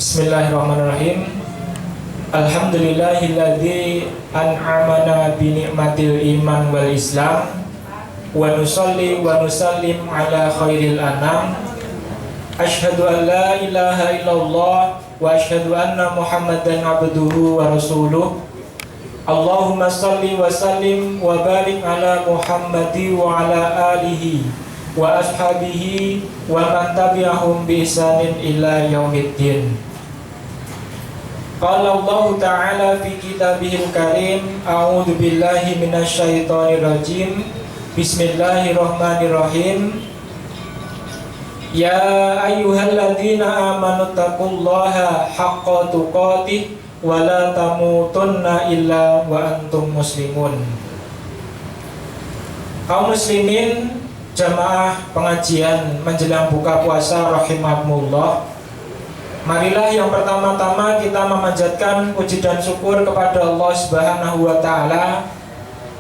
Bismillahirrahmanirrahim. Alhamdulillahilladzi an'amana bi ni'matil iman wal islam wa nusalli wa nusallim ala khairil anam. Asyhadu an la ilaha illallah wa asyhadu anna Muhammadan abduhu wa rasuluh. Allahumma salli wa sallim wa barik ala Muhammadi wa ala alihi wa ashabihi wa man tabi'ahum bi ihsanin ila yaumiddin. Qala Allah Ta'ala fi kitabihil karim, a'udzu billahi minasyaitonir rajim. Bismillahirrahmanirrahim. Ya ayyuhalladzina amanu taqullaha haqqa tuqatih wa la tamutunna illa wa antum muslimun. Kaum muslimin jamaah pengajian menjelang buka puasa rahimakumullah, marilah yang pertama-tama kita memanjatkan puji dan syukur kepada Allah Subhanahu wa taala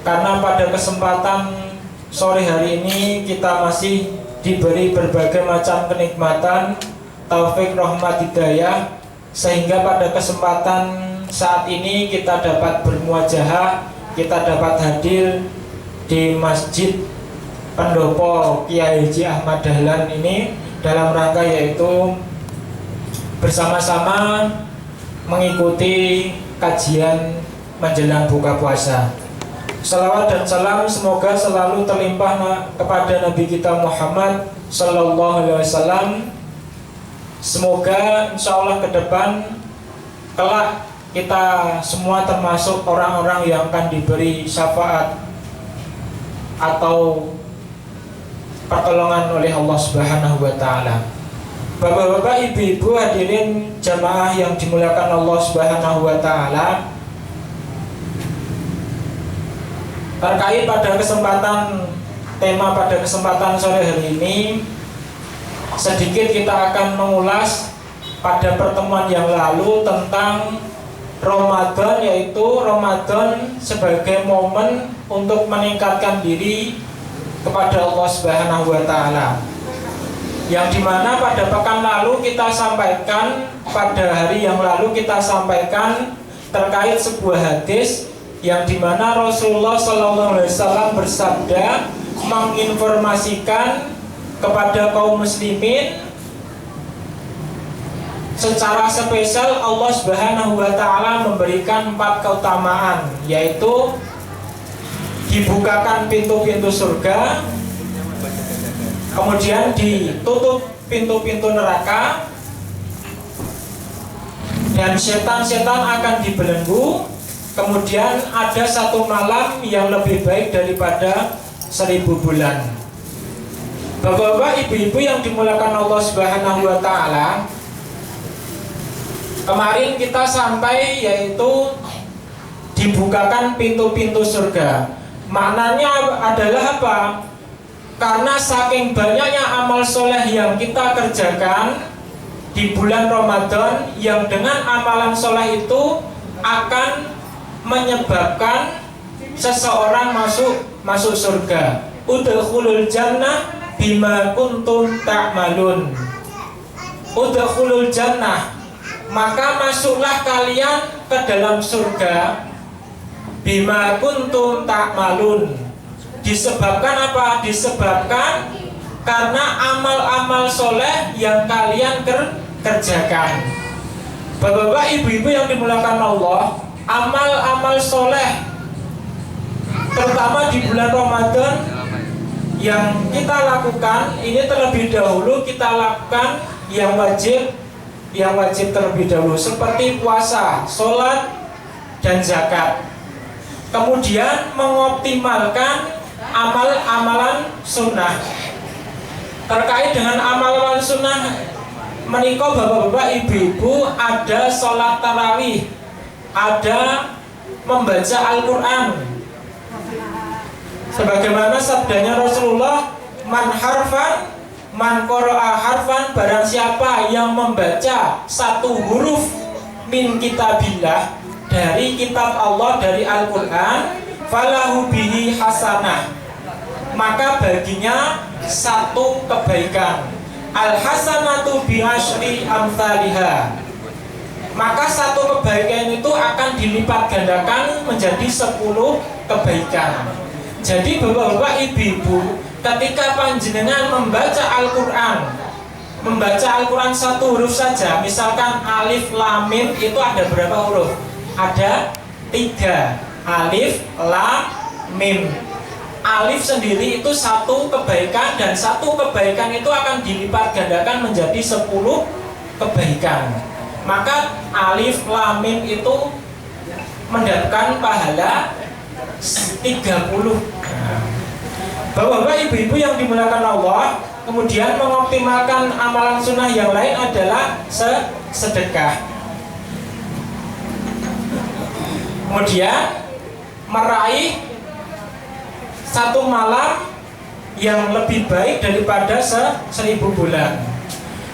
karena pada kesempatan sore hari ini kita masih diberi berbagai macam kenikmatan, taufik, rahmat, hidayah, sehingga pada kesempatan saat ini kita dapat bermuajahah, kita dapat hadir di Masjid Pendopo Kiai Haji Ahmad Dahlan ini dalam rangka yaitu bersama-sama mengikuti kajian menjelang buka puasa. Salawat dan salam semoga selalu terlimpah kepada Nabi kita Muhammad Sallallahu Alaihi Wasallam. Semoga insya Allah ke depan kelak kita semua termasuk orang-orang yang akan diberi syafaat atau pertolongan oleh Allah Subhanahu wa taala. Bapak-bapak, ibu-ibu, hadirin jamaah yang dimuliakan Allah Subhanahu wa taala, terkait pada tema pada kesempatan sore hari ini, sedikit kita akan mengulas pada pertemuan yang lalu tentang Ramadan, yaitu Ramadan sebagai momen untuk meningkatkan diri kepada Allah Subhanahu wa taala. Yang dimana pada pekan lalu kita sampaikan, pada hari yang lalu kita sampaikan terkait sebuah hadis yang dimana Rasulullah Sallallahu Alaihi Wasallam bersabda menginformasikan kepada kaum muslimin secara spesial Allah Subhanahu wa taala memberikan 4 keutamaan, yaitu dibukakan pintu-pintu surga, kemudian ditutup pintu-pintu neraka, dan setan-setan akan dibelenggu. Kemudian ada satu malam yang lebih baik daripada 1000 bulan. Bapak-bapak, ibu-ibu yang dimuliakan Allah Subhanahu wa taala, kemarin kita sampai yaitu dibukakan pintu-pintu surga. Maknanya adalah apa? Karena saking banyaknya amal soleh yang kita kerjakan di bulan Ramadan, yang dengan amalan soleh itu akan menyebabkan seseorang masuk surga. Udkhulul jannah bima kuntum ta'malun. Udkhulul jannah, maka masuklah kalian ke dalam surga. Bima kuntum ta'malun, disebabkan apa? Disebabkan karena amal-amal soleh yang kalian kerjakan. Bapak-bapak, ibu-ibu yang dimuliakan Allah, amal-amal soleh terutama di bulan Ramadan yang kita lakukan ini, terlebih dahulu kita lakukan yang wajib terlebih dahulu, seperti puasa, sholat, dan zakat. Kemudian mengoptimalkan amalan sunnah. Terkait dengan amalan sunnah menika, bapak-bapak, ibu-ibu, ada sholat tarawih, ada membaca Al-Quran. Sebagaimana sabdanya Rasulullah, man qara'a harfan, barang siapa yang membaca satu huruf min kitabillah, dari kitab Allah, dari Al-Quran, falahu bihi hasanah, maka baginya satu kebaikan. Al hasanatu bi asyri amsalihha, maka satu kebaikan itu akan dilipat gandakan menjadi 10 kebaikan. Jadi bapak-bapak, ibu-ibu, ketika panjenengan membaca Al-Quran satu huruf saja, misalkan alif lam mim, itu ada berapa huruf? Ada 3. Alif lam mim. Alif sendiri itu satu kebaikan, dan satu kebaikan itu akan dilipat gandakan menjadi 10 kebaikan. Maka alif lam mim itu mendapatkan pahala 30. Bapak-bapak, ibu-ibu yang dimuliakan Allah, kemudian mengoptimalkan amalan sunnah yang lain adalah sedekah. Kemudian meraih satu malam yang lebih baik daripada 1000 bulan.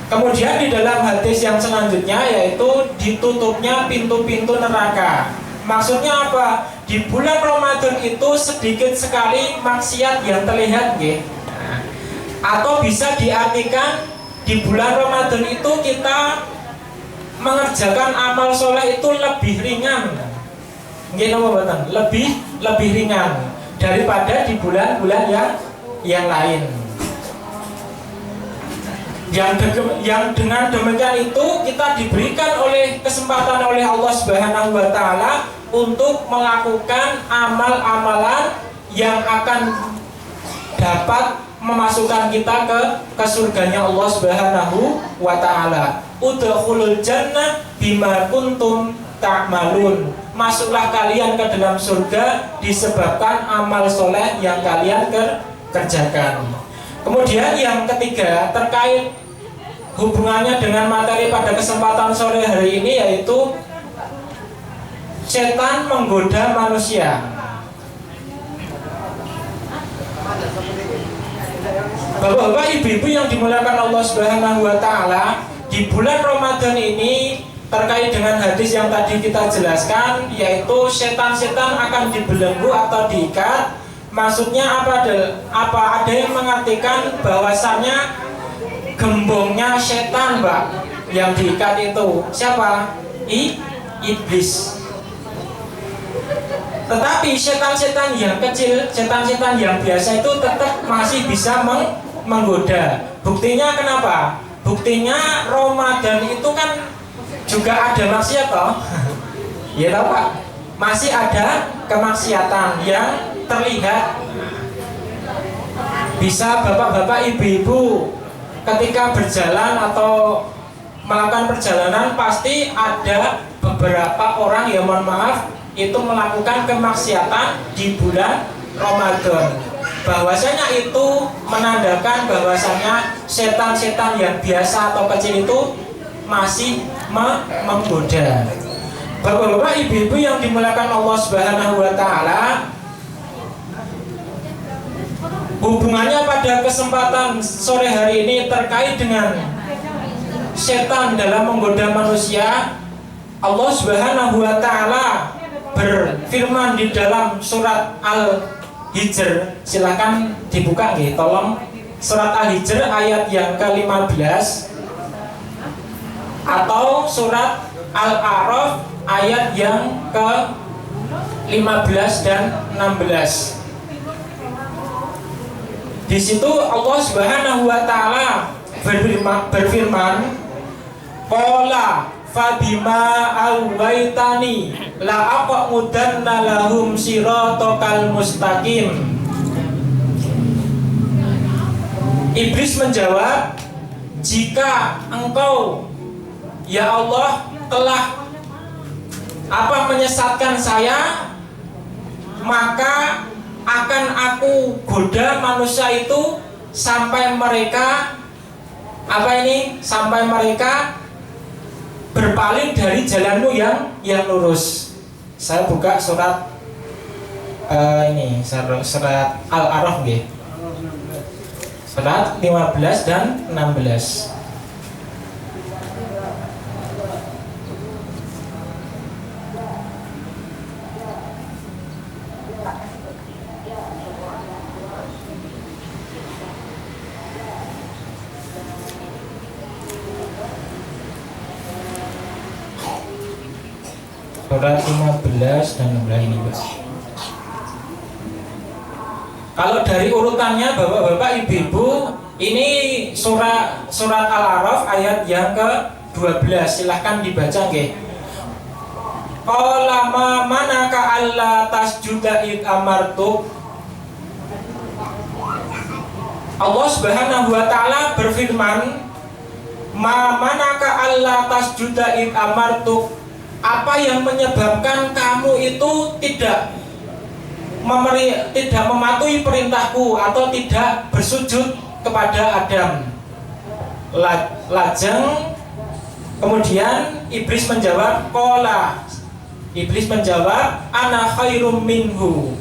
Kemudian di dalam hadis yang selanjutnya yaitu ditutupnya pintu-pintu neraka. Maksudnya apa? Di bulan Ramadan itu sedikit sekali maksiat yang terlihat, nggih. Atau bisa diartikan di bulan Ramadan itu kita mengerjakan amal soleh itu lebih ringan. Nggih napa mboten? Lebih ringan daripada di bulan-bulan yang lain. Yang dengan demikian itu kita diberikan kesempatan oleh Allah Subhanahu wa taala untuk melakukan amal-amalan yang akan dapat memasukkan kita ke surganya Allah Subhanahu wa taala. Udkhulul jannah bima kuntum ta'malun. Masuklah kalian ke dalam surga disebabkan amal soleh yang kalian kerjakan. Kemudian yang ketiga terkait hubungannya dengan materi pada kesempatan sore hari ini yaitu setan menggoda manusia. Bapak-bapak, ibu-ibu yang dimuliakan Allah Subhanahu wa taala, di bulan Ramadan ini terkait dengan hadis yang tadi kita jelaskan yaitu setan-setan akan dibelenggu atau diikat. Maksudnya apa? Ada yang mengartikan bahwasannya gembongnya setan, Mbak, yang diikat itu siapa? Iblis. Tetapi setan-setan yang kecil, setan-setan yang biasa itu tetap masih bisa menggoda. Buktinya kenapa? Buktinya Ramadan itu kan juga ada maksiat toh. Ya toh Pak? Masih ada kemaksiatan yang terlihat. Bisa bapak-bapak, ibu-ibu ketika berjalan atau melakukan perjalanan pasti ada beberapa orang yang mohon maaf itu melakukan kemaksiatan di bulan Ramadan. Bahwasanya itu menandakan bahwasanya setan-setan yang biasa atau kecil itu masih menggoda. Bapak-bapak, ibu-ibu yang dimuliakan Allah Subhanahu wa taala, hubungannya pada kesempatan sore hari ini terkait dengan setan dalam menggoda manusia. Allah Subhanahu wa taala berfirman di dalam surat Al-Hijr. Silakan dibuka nggih, tolong. Surat Al-Hijr ayat yang ke-15 atau surat Al-A'raf ayat yang ke-15 dan 16. Di situ Allah Subhanahu wa taala berfirman, qala fabima awaitani la aqudanna lahum siratal mustaqim. Iblis menjawab, jika engkau ya Allah telah menyesatkan saya, maka akan aku goda manusia itu sampai mereka sampai mereka berpaling dari jalanmu yang lurus. Saya buka surat surat Al-A'raf nggih. Surat 15 dan 16. surat 15 dan 16 ini, Pak. Kalau dari urutannya Bapak-bapak, Ibu-ibu, ini surat Al-A'raf ayat yang ke-12. Silahkan dibaca, nggih. Qala ma manaka alla tasjuda id amartuk. Allah Subhanahu wa taala berfirman, ma manaka alla tasjuda id amartuk. Apa yang menyebabkan kamu itu tidak mematuhi perintahku atau tidak bersujud kepada Adam? Lajeng kemudian Iblis menjawab, qala. Iblis menjawab, ana khairum minhu.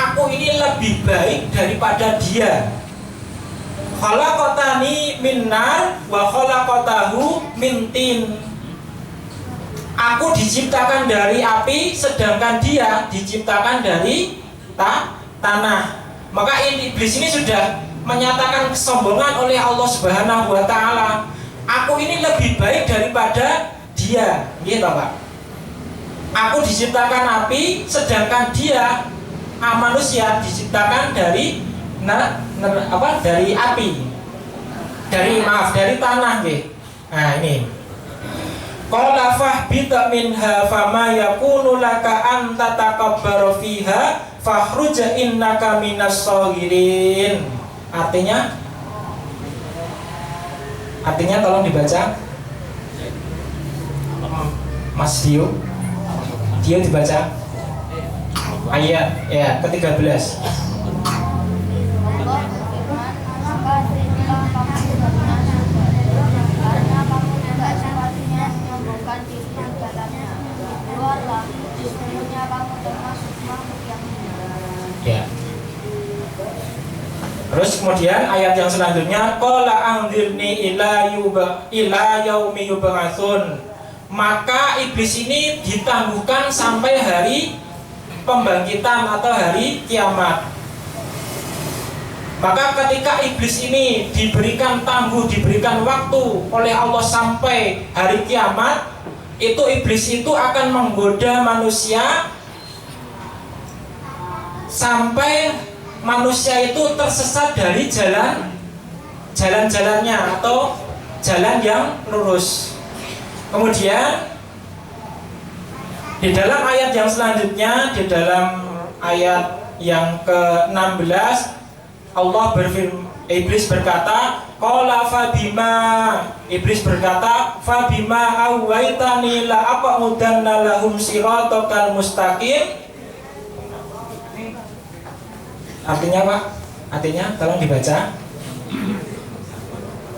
Aku ini lebih baik daripada dia. Khalaqatani min nar wa khalaqatahu min tin. Aku diciptakan dari api, sedangkan dia diciptakan dari tanah. Maka Iblis ini sudah menyatakan kesombongan oleh Allah Subhanahu wa taala. Aku ini lebih baik daripada dia. Gitu, Pak. Aku diciptakan api, sedangkan dia manusia diciptakan dari dari api. Dari tanah, nggih. Nah, ini. Qala fahbita minha fama yakunu laka an tatakabbaru fiha fakhruj innaka minas shagirin. Artinya tolong dibaca. Mas Dio dibaca ayat ya ke-13. Ya. Terus kemudian ayat yang selanjutnya, qala anzirni ila yaumi yub'atsun. Maka iblis ini ditangguhkan sampai hari pembangkitan atau hari kiamat. Maka ketika iblis ini diberikan waktu oleh Allah sampai hari kiamat, itu iblis itu akan menggoda manusia sampai manusia itu tersesat dari jalan-jalannya atau jalan yang lurus. Kemudian di dalam ayat yang selanjutnya, di dalam ayat yang ke-16, Allah berfirman, Iblis berkata, qala fabima. Iblis berkata, fabima awaitani la aqudanna lahum siratal mustaqim. Artinya Pak? Artinya tolong dibaca.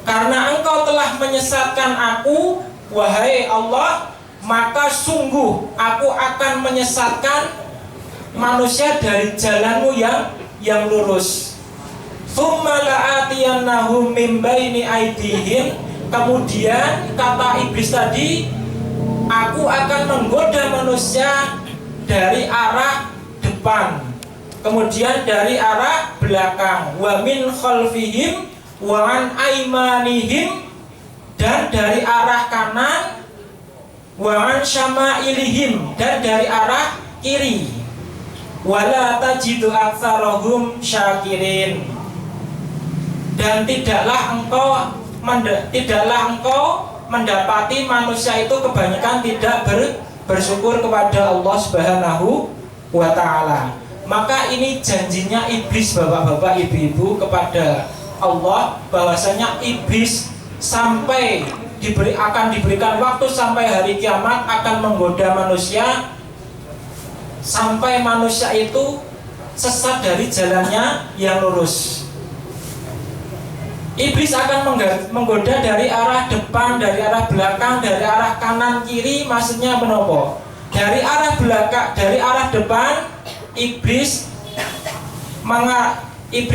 Karena engkau telah menyesatkan aku, wahai Allah, maka sungguh aku akan menyesatkan manusia dari jalanmu yang lurus. Tsumma la'atiyannahum min baini aydihim. Kemudian kata iblis tadi, aku akan menggoda manusia dari arah depan, kemudian dari arah belakang, wa min khalfihim wa an aimanihim, dan dari arah kanan, wa an syama'ilihim, dan dari arah kiri. Wala tajidu aktsarahum syakirin. Dan tidaklah engkau mendapati manusia itu kebanyakan tidak bersyukur kepada Allah Subhanahu wa taala. Maka ini janjinya iblis, bapak-bapak, ibu-ibu, kepada Allah, bahwasanya iblis sampai akan diberikan waktu sampai hari kiamat akan menggoda manusia sampai manusia itu sesat dari jalannya yang lurus. Iblis akan menggoda dari arah depan, dari arah belakang, dari arah kanan kiri. Maksudnya menopo? Dari arah belakang, dari arah depan, iblis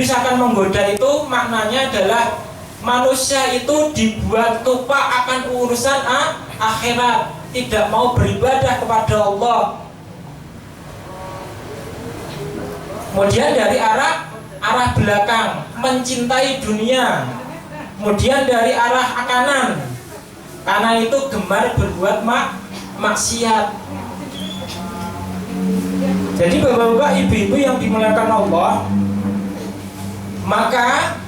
akan menggoda itu maknanya adalah manusia itu dibuat lupa akan urusan akhirat, tidak mau beribadah kepada Allah. Kemudian dari arah belakang, mencintai dunia. Kemudian dari arah kanan itu gemar berbuat maksiat. Jadi bapak-bapak, ibu-ibu yang dimuliakan Allah, maka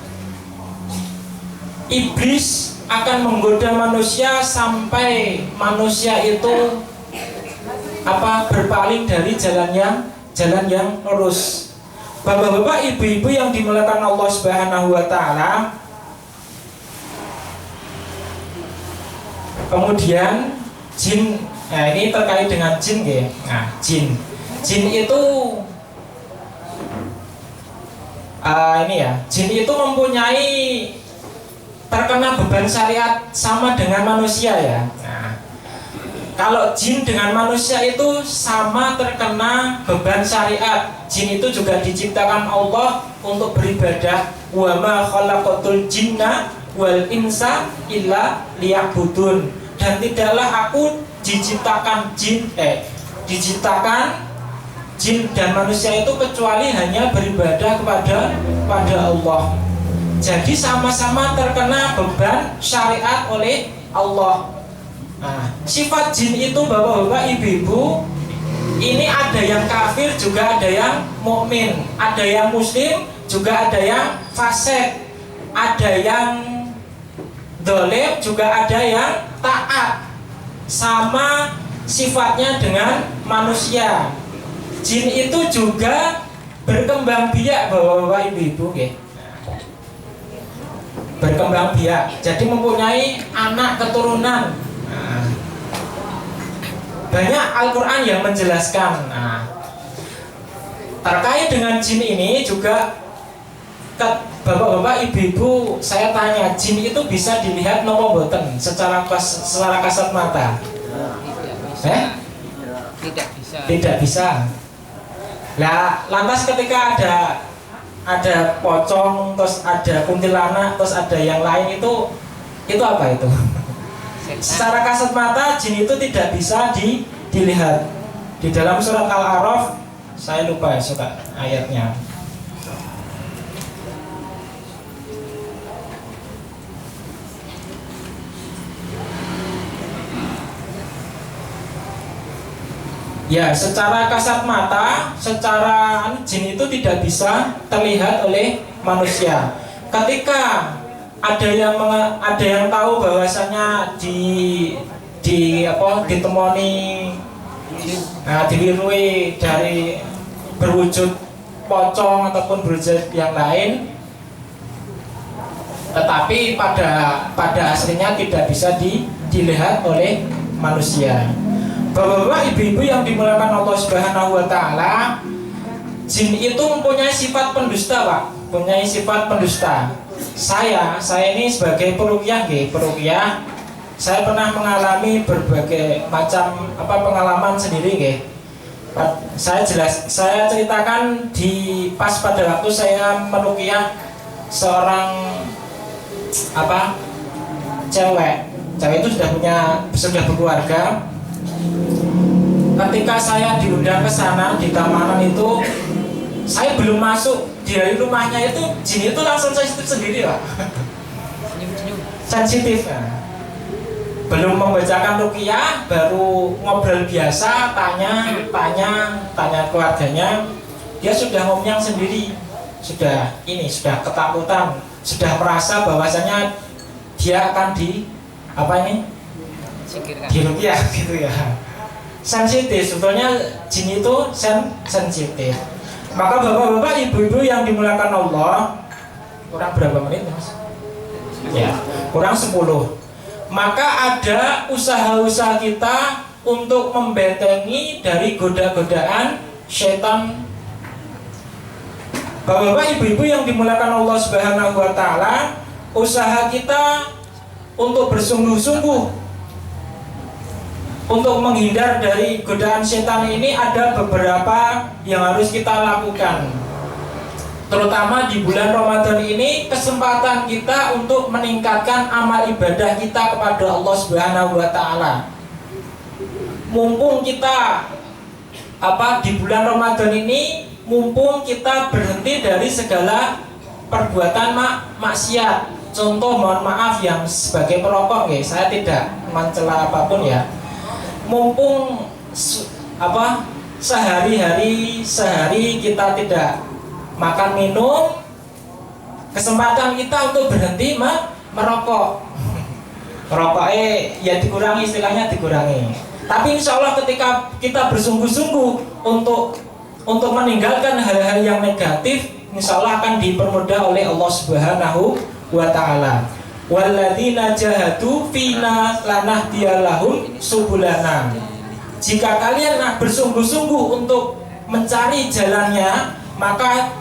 iblis akan menggoda manusia sampai manusia itu berpaling dari jalan yang lurus. Bapak-bapak, ibu-ibu yang dimuliakan Allah Subhanahu wa taala, kemudian jin, ini terkait dengan jin ya. Nah, jin itu jin itu mempunyai terkena beban syariat sama dengan manusia ya. Nah, kalau jin dengan manusia itu sama terkena beban syariat. Jin itu juga diciptakan Allah untuk beribadah. Wa ma khalaqatul jinna wal insa illa liya'budun. Dan tidaklah aku diciptakan jin dan manusia itu kecuali hanya beribadah kepada Allah. Jadi sama-sama terkena beban syariat oleh Allah. Nah, sifat jin itu bapak-bapak, ibu-ibu, ini ada yang kafir juga ada yang mukmin, ada yang muslim juga ada yang fasik, ada yang dolim juga ada yang taat. Sama sifatnya dengan manusia. Jin itu juga berkembang biak bapak-bapak, ibu-ibu ya. Berkembang biak, jadi mempunyai anak keturunan. Nah, banyak Al-Quran yang menjelaskan. Nah, terkait dengan jin ini juga, bapak-bapak, ibu-ibu, saya tanya, jin itu bisa dilihat nopo boten secara kasat mata? Tidak bisa. Nah, lantas ketika ada pocong, terus ada kuntilanak, terus ada yang lain, itu apa itu? Secara kasat mata jin itu tidak bisa dilihat. Di dalam surat Al-A'raf, saya lupa surat ayatnya. Ya, secara kasat mata, secara jin itu tidak bisa terlihat oleh manusia. Ketika ada yang tahu bahwasanya ditemoni, diwirui dari berwujud pocong ataupun berwujud yang lain, tetapi pada aslinya tidak bisa dilihat oleh manusia. Bapak-bapak, ibu-ibu yang dimuliakan Allah Subhanahu wa taala, jin itu mempunyai sifat pendusta, Pak. Mempunyai sifat pendusta. Saya ini sebagai peruqyah, saya pernah mengalami berbagai macam pengalaman sendiri, Saya ceritakan pada waktu saya meruqyah seorang cewek itu sudah berkeluarga. Ketika saya diundang ke sana di keamanan itu, saya belum masuk dari rumahnya itu, jin itu langsung sensitif sendiri, Pak. Sensitif. Belum membacakan ruqyah, baru ngobrol biasa, tanya keluarganya, dia sudah ngomong sendiri, sudah ketakutan, sudah merasa bahwasanya dia akan di ruqyah gitu ya. Sensitif, sebetulnya jin itu sensitif. Maka bapak-bapak, ibu-ibu yang dimuliakan Allah, kurang berapa menit, Mas? Ya, kurang 10. Maka ada usaha-usaha kita untuk membentengi dari goda-godaan setan. Bapak-bapak, ibu-ibu yang dimuliakan Allah Subhanahu wa taala, usaha kita untuk bersungguh-sungguh untuk menghindar dari godaan setan ini ada beberapa yang harus kita lakukan. Terutama di bulan Ramadan ini, kesempatan kita untuk meningkatkan amal ibadah kita kepada Allah Subhanahu wa taala. Mumpung kita di bulan Ramadan ini, mumpung kita berhenti dari segala perbuatan maksiat. Contoh, mohon maaf yang sebagai perokok, saya tidak mencela apapun ya. mumpung sehari kita tidak makan minum, kesempatan kita untuk berhenti merokok. Merokoknya ya dikurangi, istilahnya dikurangi. Tapi insya Allah ketika kita bersungguh-sungguh untuk meninggalkan hal-hal yang negatif, insya Allah akan dipermudah oleh Allah Subhanahu wa Ta'ala. Walladzina jahadu fina lanahdiyalahum subulana. Jika kalian bersungguh-sungguh untuk mencari jalannya, maka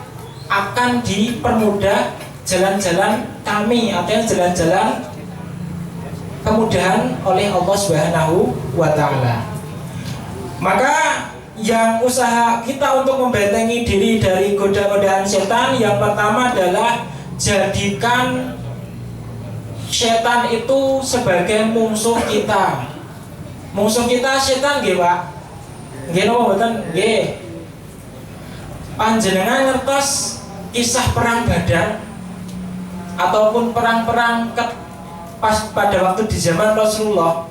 akan dipermudah jalan-jalan kami, artinya jalan-jalan kemudahan oleh Allah Subhanahu wa Ta'ala. Maka yang usaha kita untuk membentengi diri dari godaan-godaan setan, yang pertama adalah jadikan setan itu sebagai musuh kita. Musuh kita setan nggih, Pak. Nggih napa mboten? Nggih. Panjenengan ngertos kisah perang Badar ataupun perang-perang pas pada waktu di zaman Rasulullah.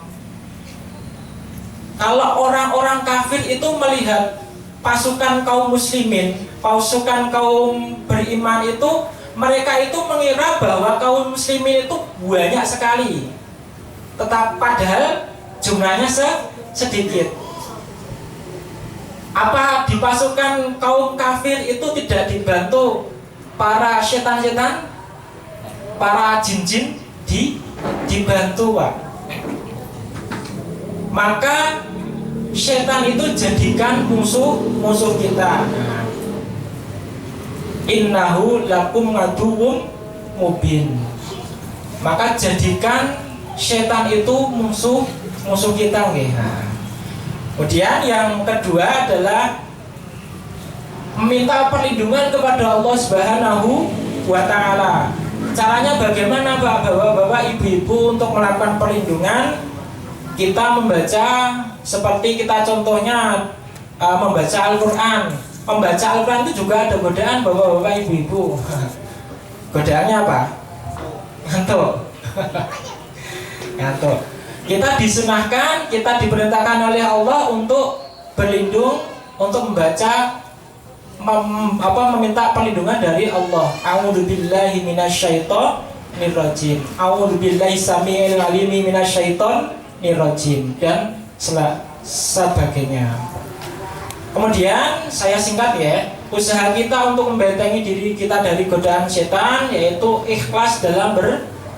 Kalau orang-orang kafir itu melihat pasukan kaum muslimin, pasukan kaum beriman itu, mereka itu mengira bahwa kaum muslimin itu banyak sekali, tetap padahal jumlahnya sedikit. Apa di pasukan kaum kafir itu tidak dibantu para setan-setan, para jin-jin? Dibantu, Pak. Maka setan itu jadikan musuh kita. Innahu lakum ngaduwwum mubin. Maka jadikan setan itu musuh kita nggih. Kemudian yang kedua adalah meminta perlindungan kepada Allah Subhanahu wa Ta'ala. Caranya bagaimana, Pak? Bapak-bapak, ibu-ibu, untuk melakukan perlindungan? Kita membaca, seperti kita contohnya membaca Al-Quran. Membaca Al-Quran itu juga ada godaan, bapak-bapak, ibu-ibu. Godaannya apa? Ngantuk. Ngantuk. Kita disunahkan, kita diperintahkan oleh Allah untuk berlindung, untuk membaca, meminta perlindungan dari Allah. A'udzubillahi minasyaitonir rajim. A'udzubillahi samiil alimi minasyaitonir rajim, dan sebagainya. Kemudian saya singkat ya, usaha kita untuk membentengi diri kita dari godaan setan yaitu ikhlas dalam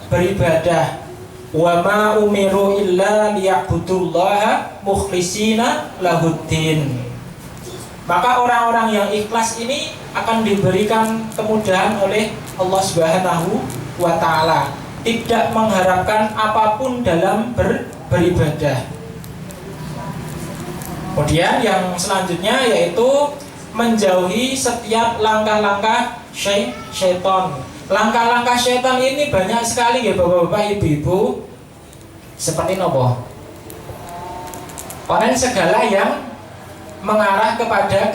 beribadah. Wa ma umiru illa liya'budullaha mukhlishina lahuddin. Maka orang-orang yang ikhlas ini akan diberikan kemudahan oleh Allah Subhanahu wa Ta'ala, tidak mengharapkan apapun dalam beribadah. Kemudian yang selanjutnya yaitu menjauhi setiap langkah-langkah syaitan. Langkah-langkah syaitan ini banyak sekali ya bapak-bapak, ibu-ibu. Seperti nopo? Orang segala yang mengarah kepada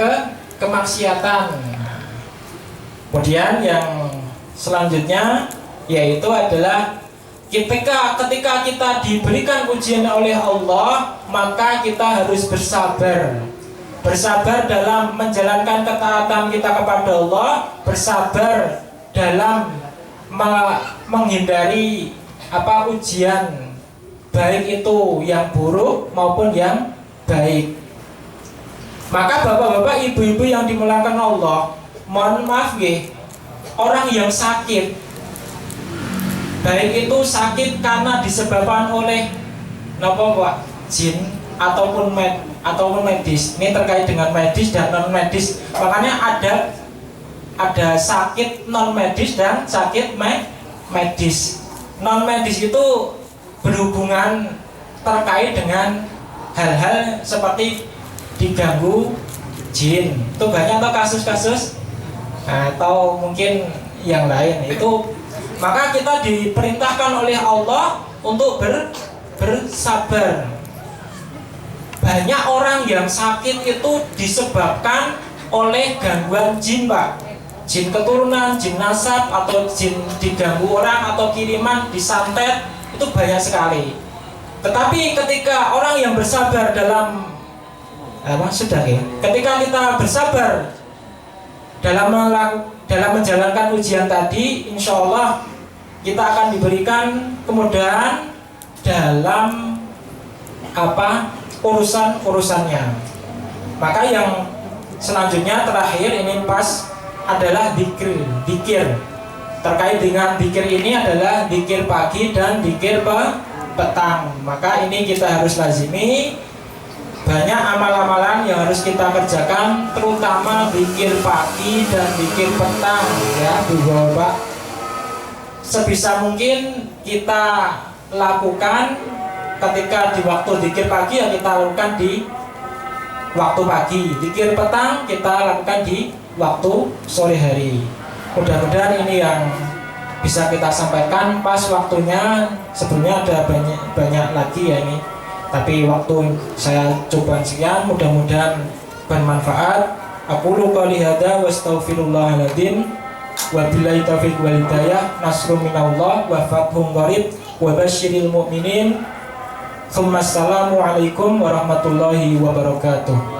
kemaksiatan. Kemudian yang selanjutnya yaitu adalah ketika kita diberikan ujian oleh Allah, maka kita harus bersabar. Bersabar dalam menjalankan ketaatan kita kepada Allah, bersabar dalam menghindari ujian, baik itu yang buruk maupun yang baik. Maka bapak-bapak, ibu-ibu yang dimuliakan Allah, mohon maaf nggih, orang yang sakit, baik itu sakit karena disebabkan oleh napa Pak, jin ataupun medis. Ini terkait dengan medis dan non medis. Makanya ada sakit non medis dan sakit medis. Non medis itu berhubungan terkait dengan hal-hal seperti diganggu jin. Itu banyak atau kasus-kasus atau mungkin yang lain itu. Maka kita diperintahkan oleh Allah untuk bersabar. Banyak orang yang sakit itu disebabkan oleh gangguan jin, Pak. Jin keturunan, jin nasab, atau jin diganggu orang, atau kiriman, disantet, itu banyak sekali. Tetapi ketika orang yang bersabar dalam sudah ya, ketika kita bersabar dalam menjalankan ujian tadi, insya Allah kita akan diberikan kemudahan dalam urusannya. Maka yang selanjutnya terakhir ini pas adalah dikir. Terkait dengan dikir ini adalah dikir pagi dan dikir petang. Maka ini kita harus lazimi. Banyak amal-amalan yang harus kita kerjakan, terutama dikir pagi dan dikir petang ya Bapak. Sebisa mungkin kita lakukan ketika di waktu dikir pagi, ya kita lakukan di waktu pagi. Dikir petang kita lakukan di waktu sore hari. Mudah-mudahan ini yang bisa kita sampaikan pas waktunya. Sebenarnya ada banyak lagi ya ini, tapi waktu saya coba sekian, mudah-mudahan bermanfaat. Aqulu qouli hadza wa astaghfirullahaladzim wa billahi taufiq wal hidayah. Nasrun minallah wa fathun qarib wa basyiril mu'minin. Assalamualaikum warahmatullahi wabarakatuh.